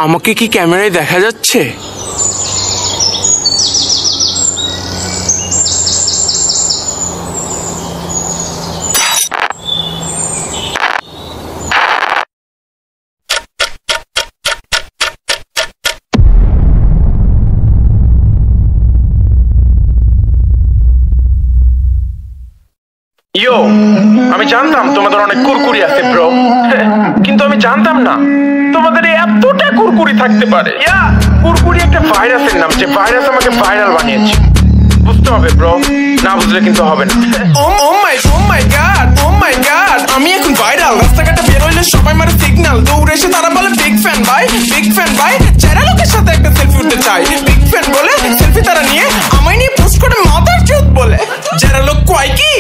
আমাকে কি ক্যামেরায় দেখা যাচ্ছে? ইয়ো, আমি জানতাম তোমাদের অনেক কুরকুরি আছে ব্রো, কিন্তু আমি জানতাম না তোমাদের এতটা কুরকুরি থাকতে পারে। কুরকুরি একটা ভাইরাসের নাম, যে ভাইরাস আমাকে ভাইরাল বানিয়েছে। বুঝতে হবে ব্রো, না বুঝলে কিন্তু হবে না। ও মাই গড, আমি এখন ভাইরাল। রাস্তাঘাটে বের হইলে সবাই মারে সিগন্যাল, দৌড়ে এসে তারা বলে বিগ ফ্যান ভাই, যারা লোকের সাথে একটা সেলফি উঠতে চাই। বিগ ফ্যান বলে সেলফি তারা নিয়ে আমায় নিয়ে পোস্ট করে মাদার চোদ বলে। যারা লোক কয় কি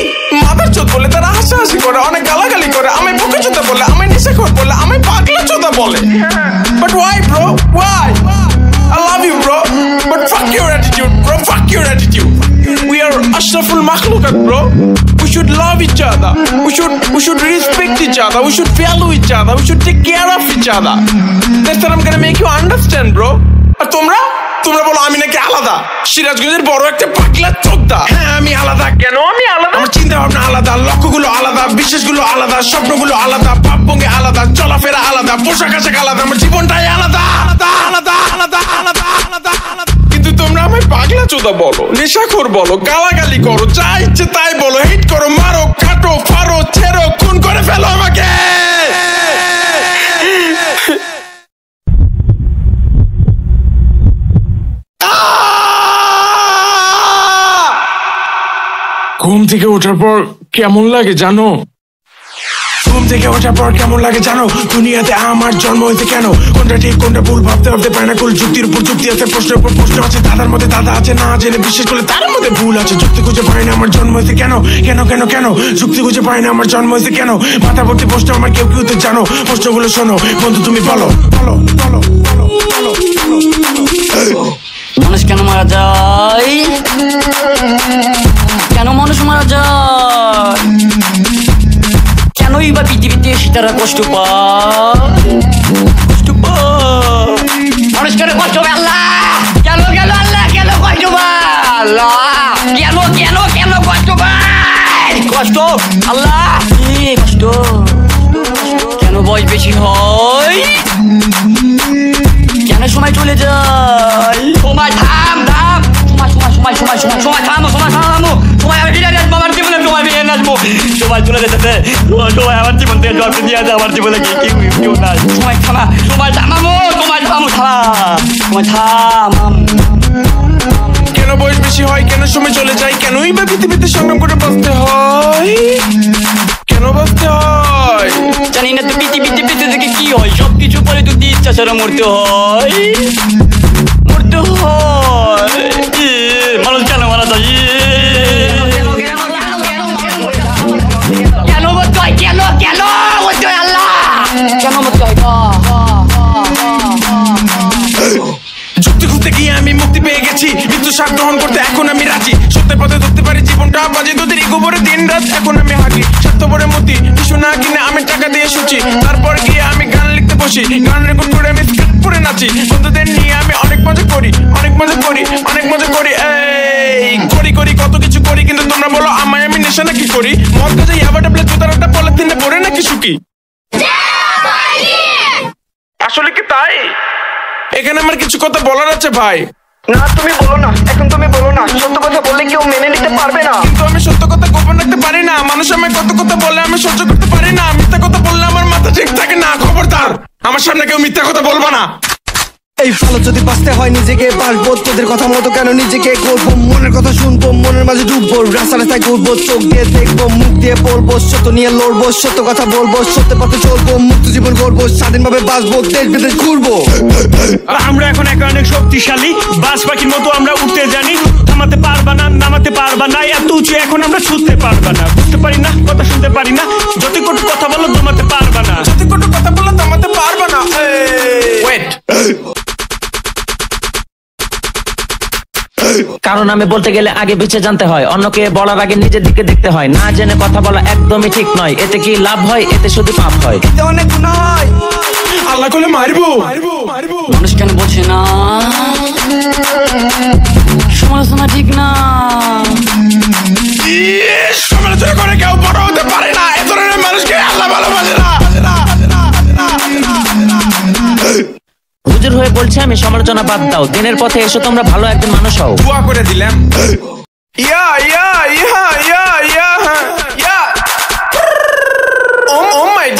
মাদার চোদ বলে, তারা হাসাহাসি করে, অনেক গালাগালি করে, আমি বুকে চোদা বলে, আমি নেশাখোর বলে, আমি পাগলা চোদা বলে। But why bro, why? I love you bro, but fuck your attitude bro, fuck your attitude. We are ashraful makhluqat bro. We should love each other, we should respect each other, we should value each other, we should take care of each other. That's what I'm gonna make you understand bro. আর তোমরা বলো আমি নাকি আলাদা, সিরাজগঞ্জের বড় একটা পাগলা চোদা। হ্যাঁ আমি আলাদা। কেন আমি আলাদা? আমার চিন্তা ভাবনা আলাদা, লক্ষ্যগুলো আলাদা, বিশ্বাসগুলো আলাদা, স্বপ্নগুলো আলাদা, ভাবভঙ্গি আলাদা, চলাফেরা আলাদা, পোশাক আশাক আলাদা, আমার জীবনটাই আলাদা। কিন্তু তোমরা আমায় পাগলা চোদা বলো, নেশাখোর বলো, গালাগালি করো, যা ইচ্ছে তাই বলো, হিট করো, মারো, কাটো, ফারো, ছেড়ো, খুন করে ফেলো আমাকে। ঘুম থেকে ওঠার পর কেমন লাগে জানো? দুনিয়াতে আমার জন্ম হয়েছে কেন? কোনটা ঠিক কোনটা ভুল ভাবতে পারে না, কুল যুক্তির উপর যুক্তি আছে, প্রশ্নের উপর প্রশ্ন আছে, দাদার মধ্যে দাদা আছে, না জেনে বিশ্বাস করলে তার মধ্যে ভুল আছে। যুক্তি খুঁজে পাই না আমার জন্ম হয়েছে কেন, যুক্তি খুঁজে পাই না আমার জন্ম হয়েছে কেন? মাথা ভর্তি প্রশ্ন, আমার কেউ তো জানো, প্রশ্নগুলো শোনো বন্ধু, তুমি বলো। মানুষ কেন মারা যায়? কেন মানুষ মারা যায়? কেনই বা পৃথিবীতে তারা কষ্ট পায়? মানুষ কেন কষ্ট পায়? আল্লাহ কেন আল্লাহ কেন কষ্ট পায়? আল্লাহ কেন কষ্ট পায়? কষ্ট আল্লাহ কষ্ট কেন? বয়স বেশি হয় কেন? সময় চলে যায়, সময় থাম সময় থামো, সময় আমি ফিরে আসবো, আমার জীবনে সময় ফিরে আসবো, সময় চলে যেতেছে, সময় আমার জীবন থেকে জল দিয়ে আছে, আমার জীবনে কেউ নাই। সময় থাম। কেন বয়স বেশি হয়, কেন সময় চলে যায়, কেনই বা পৃথিবীতে সংগ্রাম করে বাঁচতে হয়, কেন বাঁচতে হয় জানি না। তো পৃথিবীতে বেঁচে থেকে কি হয়? সবকিছু পরে যদি ইচ্ছা ছাড়া মরতে হয়। মানুষ কেন মারা যায়? কেন মরতে হয়? কেন মরতে হয়? আল্লাহ কেন মরতে হয়? যুক্তি খুঁজতে গিয়ে আমি মুক্তি পেয়ে গেছি, মৃত্যু স্বাদ গ্রহণ করতে এখন আমি রাজি, সত্যের পথে ধরতে পারি জীবনটা বাজে, তোদের ইগোবরে দিন রাত এখন আমি হাঁটি, স্বার্থপরে মতি কিছু না কিনে আমি টাকা দিয়ে শুচি, তারপর গিয়ে আমি গান লিখতে বসি, গান রেকর্ড করে আমি স্ক্রিপ্ট পড়ে নাচি, বন্ধুদের নিয়ে আমি অনেক মজা করি, করি কত কিছু করি, কিন্তু তোমরা বলো আমায় আমি নেশা নাকি করি? মদ গাজা ইয়াবা টাবলে জুতারাটা পলিথিনে পড়ে নাকি শুকি? আসলে কি তাই? এখানে আমার কিছু কথা বলার আছে ভাই। না তুমি বলো না, এখন তুমি বলো না, সত্য কথা বললে কেউ মেনে নিতে পারবে না। কিন্তু আমি সত্য কথা গোপন রাখতে পারি না, মানুষ আমায় কত কথা বলে আমি সহ্য করতে পারি না, মিথ্যা কথা বললে আমার মাথা ঠিক থাকে না। খবরদার আমার সামনে কেউ মিথ্যা কথা বলবো না। এই ফলো যদি বাঁচতে হয় নিজেকে পারবো, তোদের কথা মতো কেন নিজেকে করবো, মনের কথা শুনবো, মনের মাঝে ডুববো, রাস্তায় ঘুরবো, চোখ দিয়ে দেখবো, মুখ দিয়ে বলবো, সত্য নিয়ে লড়বো, সত্য কথা বলবো, সত্য পথে চলবো, মুক্ত জীবন গড়বো, স্বাধীনভাবে বাঁচবো, দেশ বিদেশ ঘুরবো। আমরা এখন অনেক শক্তিশালী, বাজ পাখির মতো আমরা উঠতে জানি, থামাতে পারবা না, নামাতে পারবা না, এত উঁচু এখন আমরা ছুটতে পারবা না, বুঝতে পারি না, কথা শুনতে পারি না, যত কটু কথা বলো দমাতে পারবা না, কারণ আমি বলতে গেলে আগে পিছে জানতে হয়, অন্যকে বলার আগে নিজের দিকে দেখতে হয়, না জেনে কথা বলা একদমই ঠিক নয়, এতে কি লাভ হয়? এতে শুধু পাপ হয়, এতে অনেক গুনাহ হয়, আল্লাহ করলে মারবো। মানুষ কেন বোঝে না সমালোচনা ঠিক না। সমালোচনা করে কেউ বড় হতে পারে না, এ ধরনের মানুষকে আল্লাহ ভালোবাসে না। হুজুর হয়ে বলছে আমি সমালোচনা বাদ দাও, দিনের পথে এসো তোমরা ভালো একজন মানুষ হও। দোয়া করে দিলাম। ইয়া ইয়া ইয়া ইয়া ইয়া ইয়া ও মাই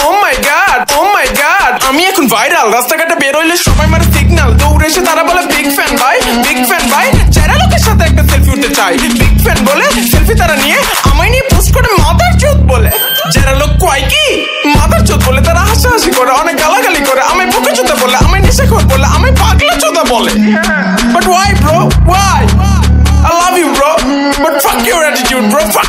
গড, ও মাই গড, আমি এখন ভাইরাল। রাস্তাঘাটে বের হইলে সবাই মারে সিগন্যাল, দৌড়ে এসে তারা বলে বিগ ফ্যান ভাই, বিগ ফ্যান ভাই। যারা লোকের সাথে একটা সেলফি উঠতে চাই, বিগ ফ্যান বলে সেলফি তারা নিয়ে আমায় নিয়ে পোস্ট করে মাদার চোদ বলে। যারা লোক কয় কি মাদার চোদ বলে, তারা হাসাহাসি করে, অনেক গালাগালি করে, আমি বুকে চোদা বলে, আমি নেশাখোর বলে, আমি পাগলা চোদা বলে। But why bro, why? I love you bro, but fuck your attitude bro, fuck